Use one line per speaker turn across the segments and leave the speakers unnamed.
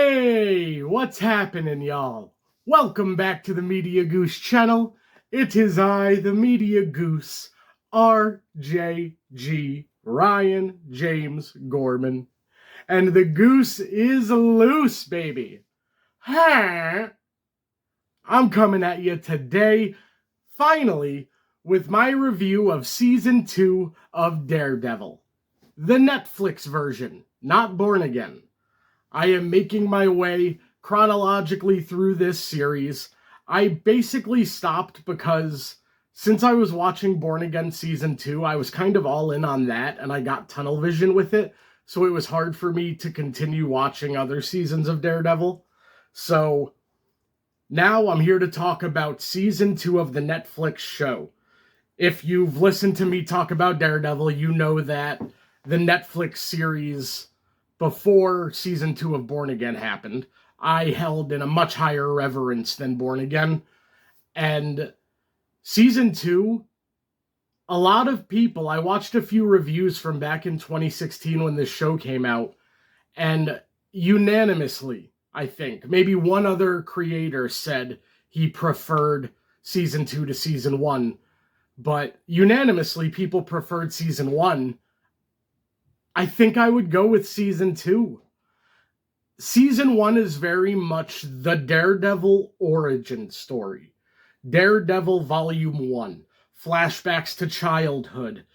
Hey, what's happening, y'all? Welcome back to the Media Goose channel. It is I, the Media Goose, RJG, Ryan James Gorman. And the goose is loose, baby. Huh? I'm coming at you today, finally, with my review of Season 2 of Daredevil. The Netflix version, not Born Again. I am making my way chronologically through this series. I basically stopped because since I was watching Born Again Season 2, I was kind of all in on that, and I got tunnel vision with it, so it was hard for me to continue watching other seasons of Daredevil. So now I'm here to talk about Season 2 of the Netflix show. If you've listened to me talk about Daredevil, you know that the Netflix series before Season 2 of Born Again happened, I held in a much higher reverence than Born Again. And Season 2, a lot of people, I watched a few reviews from back in 2016 when this show came out, and unanimously, I think, maybe one other creator said he preferred Season 2 to Season 1, but unanimously, people preferred Season 1. I think I would go with Season 2. Season 1 is very much the Daredevil origin story. Daredevil Volume 1. Flashbacks to childhood.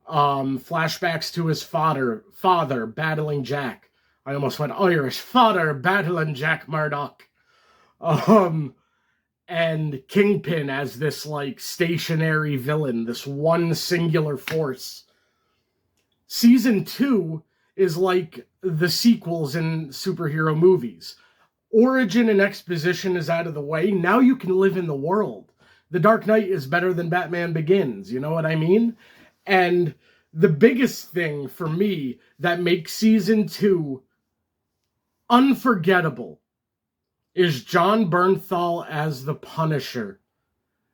Flashbacks to his father battling Jack. I almost went Irish. Father battling Jack Murdock. And Kingpin as this, stationary villain. This one singular force. Season 2 is like the sequels in superhero movies. Origin and exposition is out of the way. Now you can live in the world. The Dark Knight is better than Batman Begins, you know what I mean? And the biggest thing for me that makes Season 2 unforgettable is Jon Bernthal as the Punisher.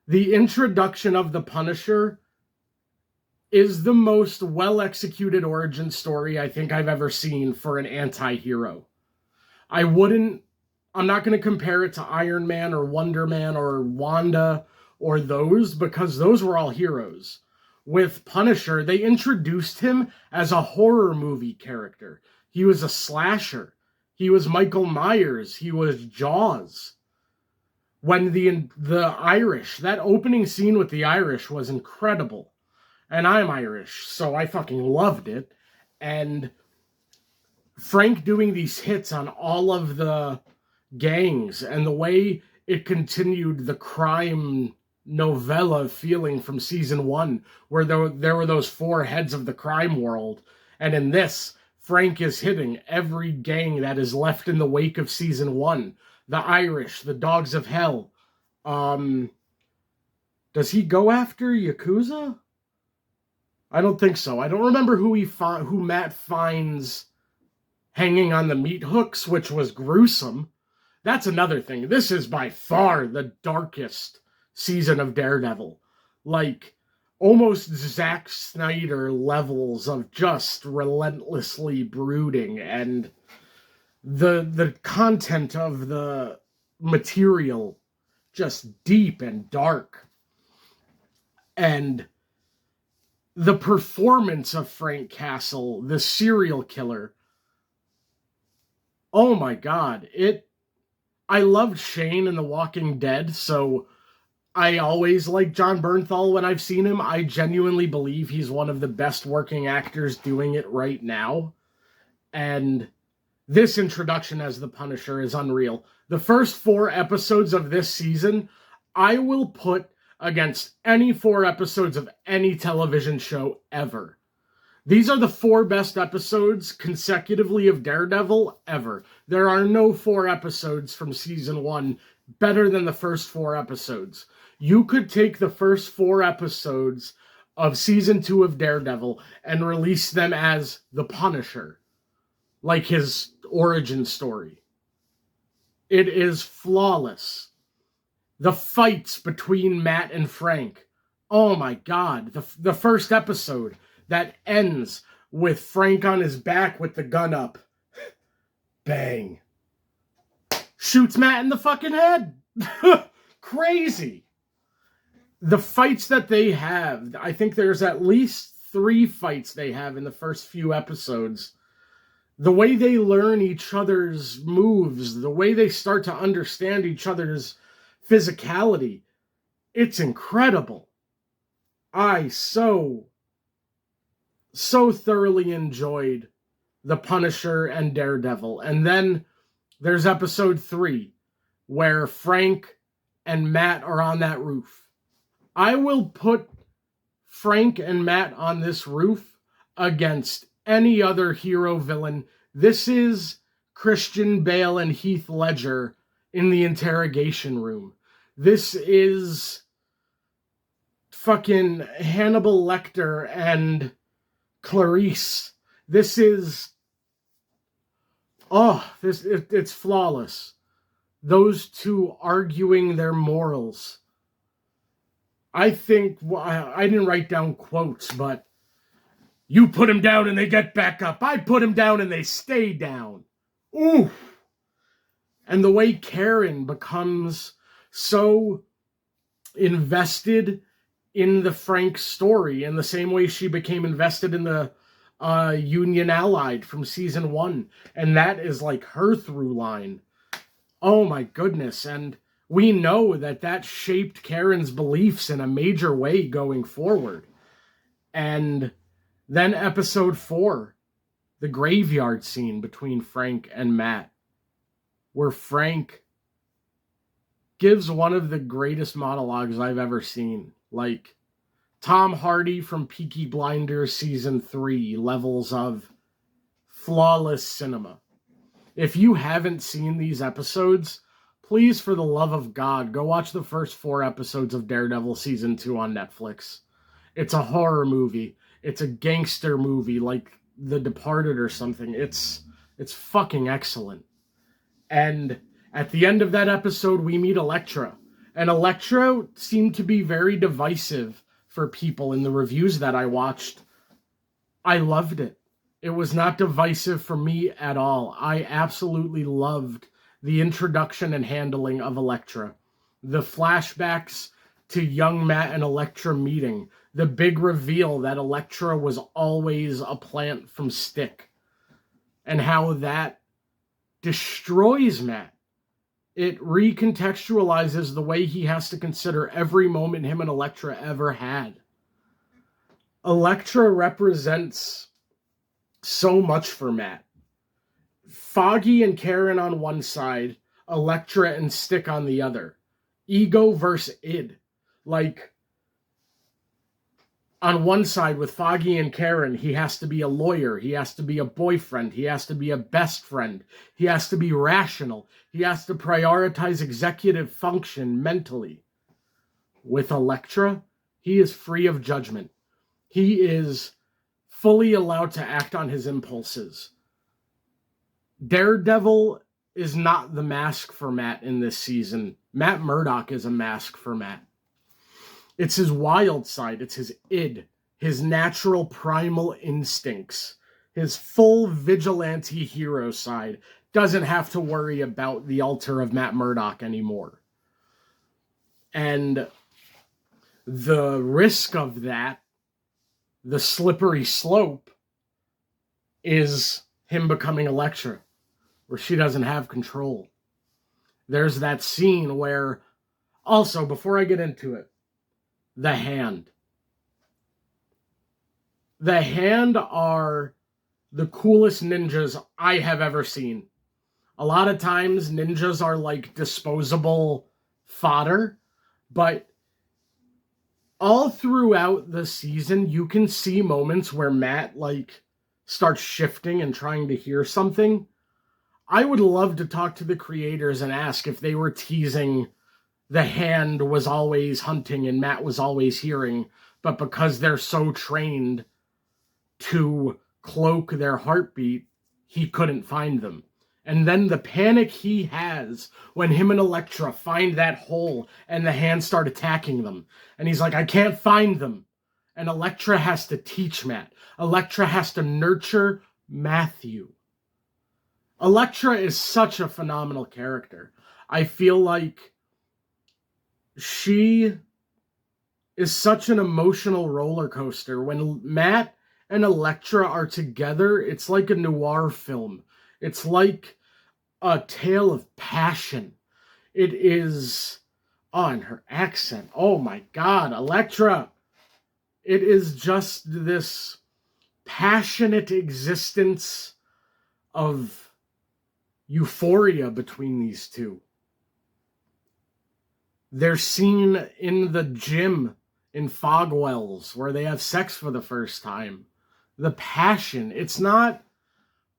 The introduction of the Punisher is the most well-executed origin story I think I've ever seen for an anti-hero. I'm not going to compare it to Iron Man or Wonder Man or Wanda or those, because those were all heroes. With Punisher, they introduced him as a horror movie character. He was a slasher. He was Michael Myers. He was Jaws. When the Irish, that opening scene with the Irish was incredible. And I'm Irish, so I fucking loved it. And Frank doing these hits on all of the gangs and the way it continued the crime novella feeling from Season 1, where there were those four heads of the crime world. And in this, Frank is hitting every gang that is left in the wake of Season 1. The Irish, the Dogs of Hell. Does he go after Yakuza? I don't think so. I don't remember who Matt finds hanging on the meat hooks, which was gruesome. That's another thing. This is by far the darkest season of Daredevil. Almost Zack Snyder levels of just relentlessly brooding, and the content of the material just deep and dark. And the performance of Frank Castle, the serial killer. Oh my God. I loved Shane in The Walking Dead, so I always like Jon Bernthal when I've seen him. I genuinely believe he's one of the best working actors doing it right now. And this introduction as the Punisher is unreal. The first 4 episodes of this season, I will put against any 4 episodes of any television show ever. These are the 4 best episodes consecutively of Daredevil ever. There are no 4 episodes from Season 1 better than the first 4 episodes. You could take the first 4 episodes of Season 2 of Daredevil and release them as the Punisher, like his origin story. It is flawless. The fights between Matt and Frank. Oh my God. The first episode that ends with Frank on his back with the gun up. Bang. shoots Matt in the fucking head. Crazy. The fights that they have, I think there's at least 3 fights they have in the first few episodes. The way they learn each other's moves, the way they start to understand each other's physicality, it's incredible. I so thoroughly enjoyed The Punisher and Daredevil. And then there's episode 3, where Frank and Matt are on that roof. I will put Frank and Matt on this roof against any other hero villain. This is Christian Bale and Heath Ledger in the interrogation room. This is fucking Hannibal Lecter and Clarice. This is... it's flawless. Those two arguing their morals. I think, I didn't write down quotes, but you put them down and they get back up. I put them down and they stay down. Ooh. And the way Karen becomes so invested in the Frank story in the same way she became invested in the Union Allied from season 1. And that is like her through line. Oh my goodness. And we know that shaped Karen's beliefs in a major way going forward. And then episode 4, the graveyard scene between Frank and Matt, where Frank gives one of the greatest monologues I've ever seen. Like Tom Hardy from Peaky Blinders season 3 levels of flawless cinema. If you haven't seen these episodes, please, for the love of God, go watch the first 4 episodes of Daredevil season 2 on Netflix. It's a horror movie. It's a gangster movie like The Departed or something. It's fucking excellent. And at the end of that episode, we meet Elektra. And Elektra seemed to be very divisive for people in the reviews that I watched. I loved it. It was not divisive for me at all. I absolutely loved the introduction and handling of Elektra. The flashbacks to young Matt and Elektra meeting. The big reveal that Elektra was always a plant from Stick. And how that destroys Matt. It recontextualizes the way he has to consider every moment him and Elektra ever had. Elektra represents so much for Matt. Foggy and Karen on one side, Elektra and Stick on the other. Ego versus id. Like, on one side with Foggy and Karen, he has to be a lawyer, he has to be a boyfriend, he has to be a best friend, he has to be rational, he has to prioritize executive function mentally. With Elektra, he is free of judgment. He is fully allowed to act on his impulses. Daredevil is not the mask for Matt in this season. Matt Murdock is a mask for Matt. It's his wild side. It's his id. His natural primal instincts. His full vigilante hero side doesn't have to worry about the altar of Matt Murdock anymore. And the risk of that, the slippery slope, is him becoming Elektra, where she doesn't have control. There's that scene where, also, before I get into it, the Hand. The Hand are the coolest ninjas I have ever seen. A lot of times, ninjas are like disposable fodder, but all throughout the season, you can see moments where Matt, like, starts shifting and trying to hear something. I would love to talk to the creators and ask if they were teasing the Hand was always hunting and Matt was always hearing, but because they're so trained to cloak their heartbeat, he couldn't find them. And then the panic he has when him and Elektra find that hole and the Hand start attacking them. And he's like, I can't find them. And Elektra has to teach Matt. Elektra has to nurture Matthew. Elektra is such a phenomenal character. I feel like she is such an emotional roller coaster. When Matt and Elektra are together, it's like a noir film. It's like a tale of passion. It is, oh, and her accent. Oh my God, Elektra. It is just this passionate existence of euphoria between these two. They're seen in the gym in Fogwells where they have sex for the first time. The passion, it's not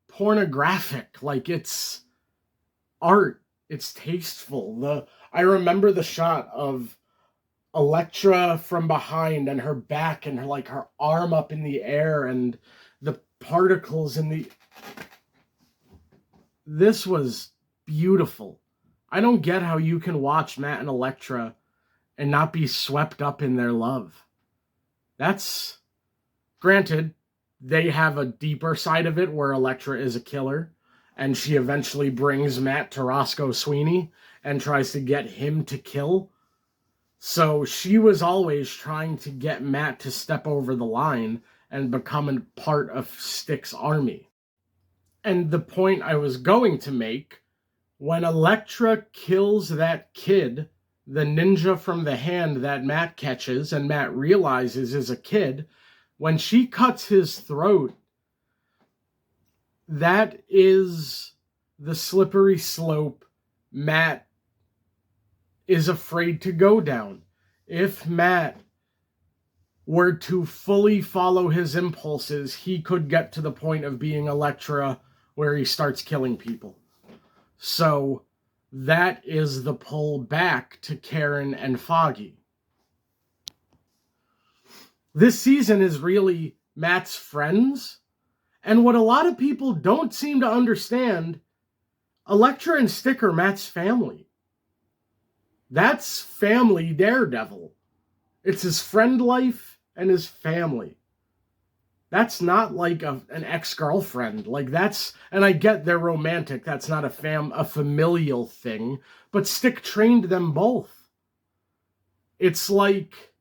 pornographic, like it's art, it's tasteful. I remember the shot of Elektra from behind and her back and her arm up in the air and the particles in the... This was beautiful. I don't get how you can watch Matt and Elektra and not be swept up in their love. That's... Granted, they have a deeper side of it where Elektra is a killer and she eventually brings Matt to Roscoe Sweeney and tries to get him to kill. So she was always trying to get Matt to step over the line and become a part of Stick's army. And the point I was going to make, when Elektra kills that kid, the ninja from the hand that Matt catches and Matt realizes is a kid, when she cuts his throat, that is the slippery slope Matt is afraid to go down. If Matt were to fully follow his impulses, he could get to the point of being Elektra where he starts killing people. So that is the pull back to Karen and Foggy. This season is really Matt's friends, and what a lot of people don't seem to understand, Elektra and Stick are Matt's family. That's family Daredevil. It's his friend life and his family. That's not like an ex-girlfriend. Like that's, and I get they're romantic. That's not a familial thing. But Stick trained them both. It's like,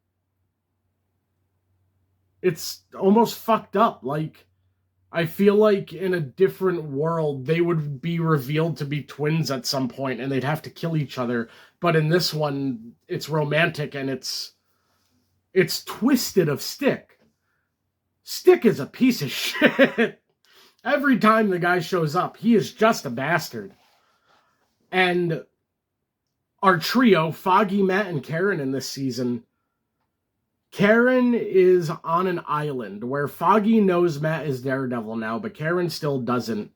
it's almost fucked up. Like, I feel like in a different world, they would be revealed to be twins at some point and they'd have to kill each other. But in this one, it's romantic and it's twisted of Stick. Stick is a piece of shit. Every time the guy shows up, he is just a bastard. And our trio, Foggy, Matt, and Karen in this season, Karen is on an island where Foggy knows Matt is Daredevil now, but Karen still doesn't.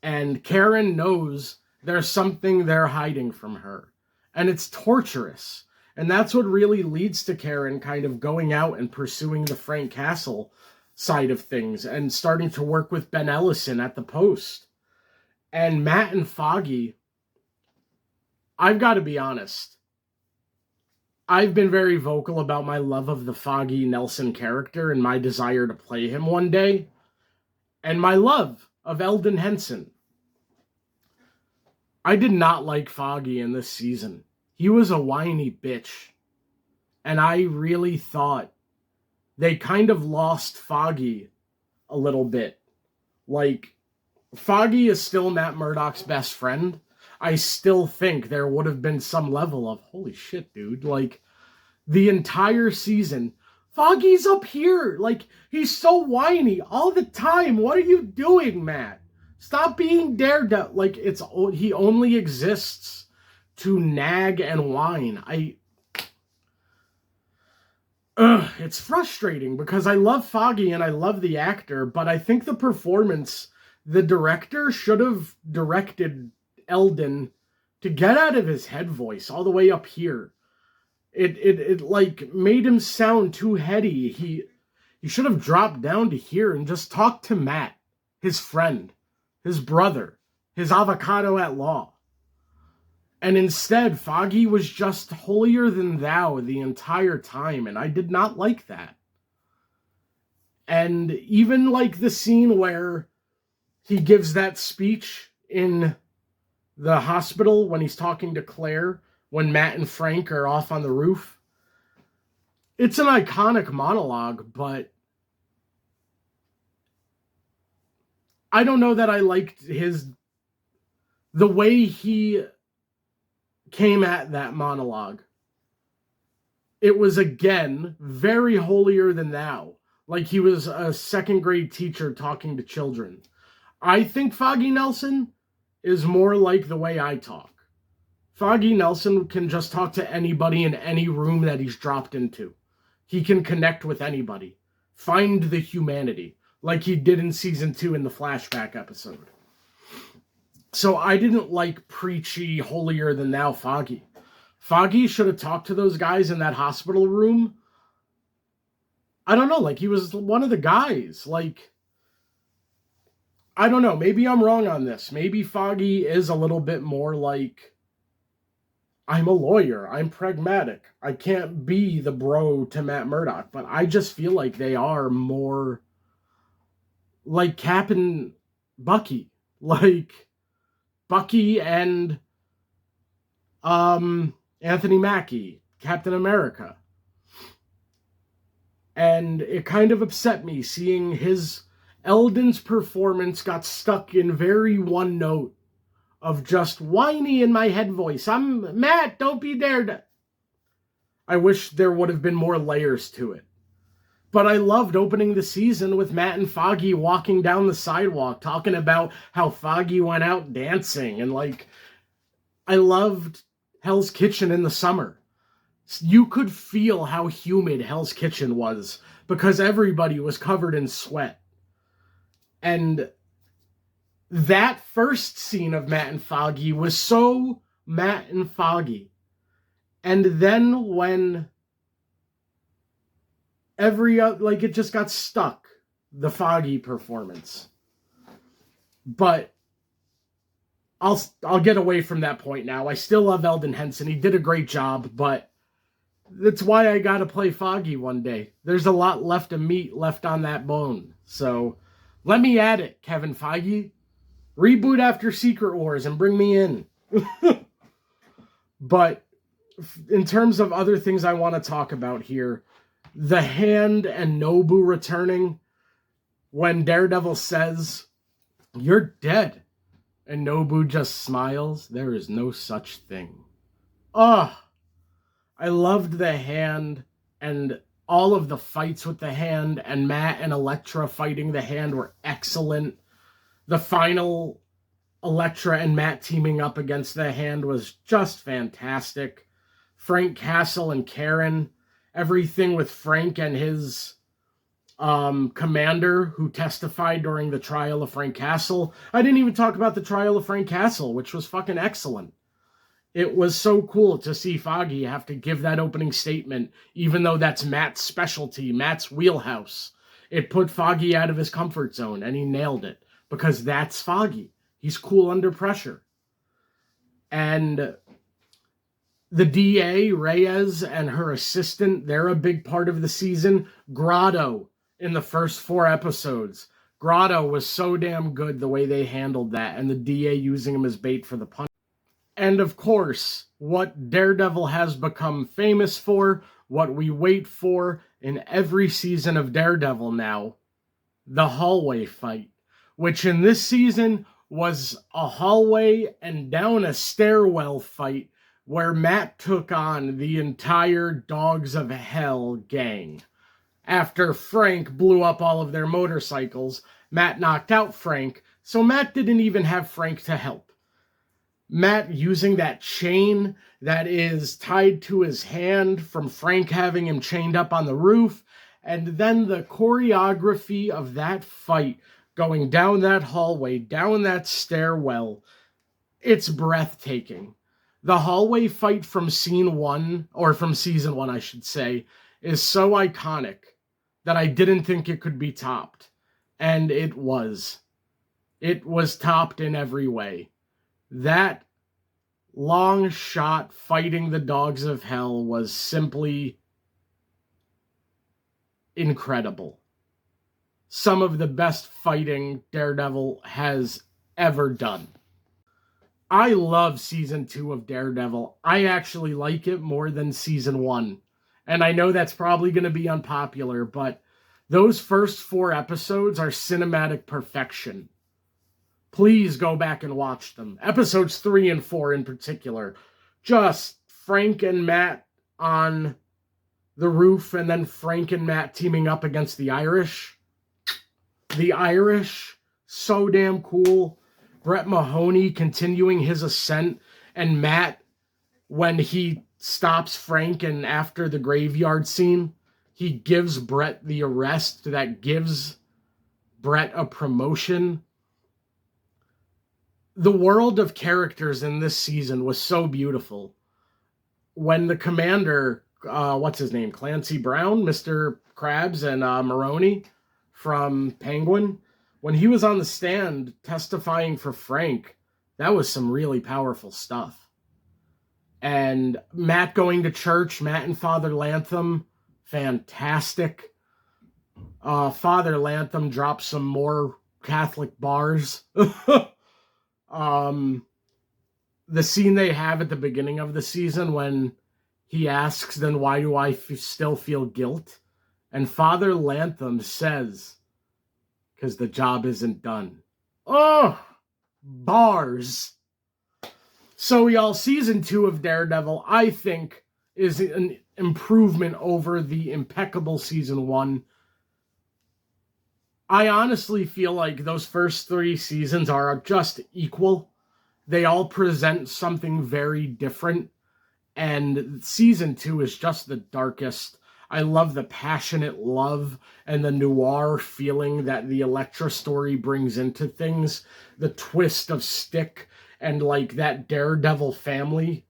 And Karen knows there's something they're hiding from her. And it's torturous. And that's what really leads to Karen kind of going out and pursuing the Frank Castle side of things and starting to work with Ben Ellison at the Post. And Matt and Foggy, I've got to be honest, I've been very vocal about my love of the Foggy Nelson character and my desire to play him one day, and my love of Eldon Henson. I did not like Foggy in this season. He was a whiny bitch, and I really thought they kind of lost Foggy a little bit. Like, Foggy is still Matt Murdock's best friend. I still think there would have been some level of, holy shit, dude. Like, the entire season, Foggy's up here. Like, he's so whiny all the time. What are you doing, Matt? Stop being Daredevil. Like, he only exists to nag and whine. It's frustrating because I love Foggy and I love the actor, but I think the performance, the director should have directed Eldon to get out of his head voice all the way up here. It like made him sound too heady. He should have dropped down to here and just talked to Matt, his friend, his brother, his avocado at law. And instead, Foggy was just holier than thou the entire time, and I did not like that. And even like the scene where he gives that speech in the hospital when he's talking to Claire, when Matt and Frank are off on the roof. It's an iconic monologue, but I don't know that I liked the way he came at that monologue. It was, again, very holier than thou. Like he was a second grade teacher talking to children. I think Foggy Nelson is more like the way I talk. Foggy Nelson can just talk to anybody in any room that he's dropped into. He can connect with anybody. Find the humanity, like he did in season 2 in the flashback episode. So I didn't like preachy, holier than thou Foggy. Foggy should have talked to those guys in that hospital room. I don't know, like he was one of the guys. Like, I don't know, maybe I'm wrong on this. Maybe Foggy is a little bit more like, I'm a lawyer, I'm pragmatic, I can't be the bro to Matt Murdock, but I just feel like they are more like Cap and Bucky. Like Bucky and Anthony Mackie, Captain America. And it kind of upset me seeing Eldon's performance got stuck in very one note of just whiny in my head voice. I'm Matt, don't be Daredevil. I wish there would have been more layers to it. But I loved opening the season with Matt and Foggy walking down the sidewalk, talking about how Foggy went out dancing. And like, I loved Hell's Kitchen in the summer. You could feel how humid Hell's Kitchen was because everybody was covered in sweat. And that first scene of Matt and Foggy was so Matt and Foggy. And then when it just got stuck, the Foggy performance. But I'll get away from that point now. I still love Eldon Henson. He did a great job, but that's why I gotta play Foggy one day. There's a lot left of meat left on that bone. So let me at it, Kevin Feige. Reboot after Secret Wars and bring me in. But in terms of other things I want to talk about here, the Hand and Nobu returning when Daredevil says, "You're dead." And Nobu just smiles. There is no such thing. I loved the Hand, and all of the fights with the Hand, and Matt and Elektra fighting the Hand were excellent. The final Elektra and Matt teaming up against the Hand was just fantastic. Frank Castle and Karen, everything with Frank and his commander who testified during the trial of Frank Castle. I didn't even talk about the trial of Frank Castle, which was fucking excellent. It was so cool to see Foggy have to give that opening statement, even though that's Matt's specialty, Matt's wheelhouse. It put Foggy out of his comfort zone, and he nailed it, because that's Foggy. He's cool under pressure. And the DA, Reyes, and her assistant, they're a big part of the season. Grotto, in the first 4 episodes. Grotto was so damn good the way they handled that, and the DA using him as bait for the punch. And of course, what Daredevil has become famous for, what we wait for in every season of Daredevil now, the hallway fight, which in this season was a hallway and down a stairwell fight where Matt took on the entire Dogs of Hell gang. After Frank blew up all of their motorcycles, Matt knocked out Frank, so Matt didn't even have Frank to help. Matt using that chain that is tied to his hand from Frank having him chained up on the roof, and then the choreography of that fight going down that hallway, down that stairwell, it's breathtaking. The hallway fight from scene 1, or from season 1, I should say, is so iconic that I didn't think it could be topped. And it was. It was topped in every way. That long shot fighting the Dogs of Hell was simply incredible. Some of the best fighting Daredevil has ever done. I love season 2 of Daredevil. I actually like it more than season 1. And I know that's probably going to be unpopular, but those first 4 episodes are cinematic perfection. Please go back and watch them. Episodes 3 and 4 in particular. Just Frank and Matt on the roof, and then Frank and Matt teaming up against the Irish. The Irish, so damn cool. Brett Mahoney continuing his ascent, and Matt, when he stops Frank and after the graveyard scene, he gives Brett the arrest that gives Brett a promotion. The world of characters in this season was so beautiful. When the commander, what's his name? Clancy Brown, Mr. Krabs, and Maroney from Penguin, when he was on the stand testifying for Frank, that was some really powerful stuff. And Matt going to church, Matt and Father Lantham, fantastic. Father Lantham dropped some more Catholic bars. The scene they have at the beginning of the season when he asks, then why do I still feel guilt? And Father Lantham says, because the job isn't done. Oh, bars. So y'all, season 2 of Daredevil, I think, is an improvement over the impeccable season 1. I honestly feel like those first 3 seasons are just equal. They all present something very different. And season 2 is just the darkest. I love the passionate love and the noir feeling that the Elektra story brings into things. The twist of Stick and like that Daredevil family.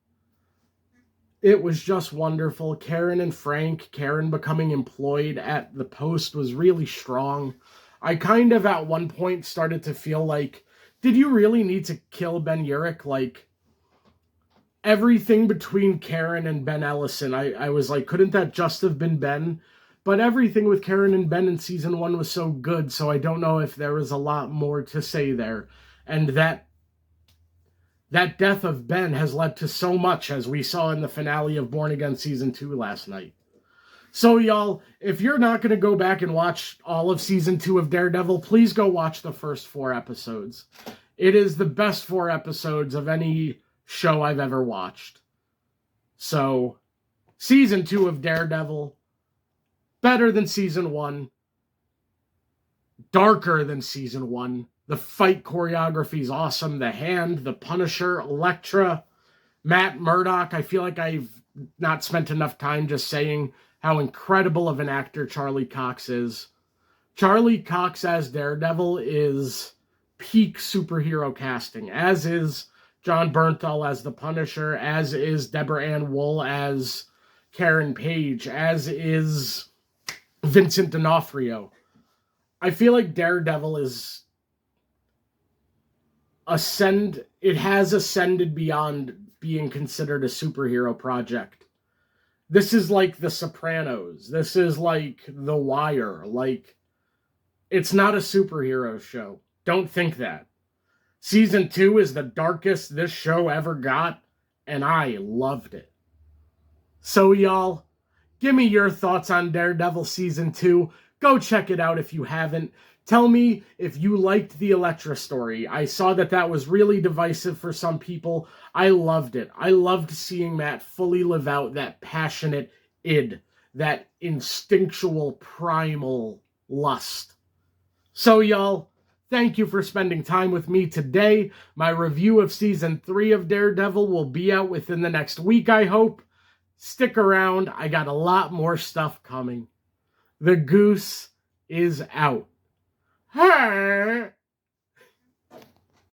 It was just wonderful. Karen and Frank, Karen becoming employed at the Post was really strong. I kind of at one point started to feel like, did you really need to kill Ben Urich? Like, everything between Karen and Ben Ellison, I was like, couldn't that just have been Ben? But everything with Karen and Ben in season 1 was so good, so I don't know if there was a lot more to say there. And that death of Ben has led to so much, as we saw in the finale of Born Again season 2 last night. So y'all, if you're not going to go back and watch all of season 2 of Daredevil, please go watch the first 4 episodes. It is the best 4 episodes of any show I've ever watched. So, season 2 of Daredevil, better than season 1, darker than season 1. The fight choreography is awesome. The Hand, the Punisher, Elektra, Matt Murdock. I feel like I've not spent enough time just saying how incredible of an actor Charlie Cox is. Charlie Cox as Daredevil is peak superhero casting, as is John Bernthal as the Punisher, as is Deborah Ann Wool as Karen Page, as is Vincent D'Onofrio. I feel like Daredevil is it has ascended beyond being considered a superhero project. This is like The Sopranos. This is like The Wire. Like, it's not a superhero show. Don't think that. Season 2 is the darkest this show ever got, and I loved it. So y'all, give me your thoughts on Daredevil Season 2. Go check it out if you haven't. Tell me if you liked the Elektra story. I saw that was really divisive for some people. I loved it. I loved seeing Matt fully live out that passionate id, that instinctual primal lust. So y'all, thank you for spending time with me today. My review of Season 3 of Daredevil will be out within the next week, I hope. Stick around. I got a lot more stuff coming. The goose is out. Hey!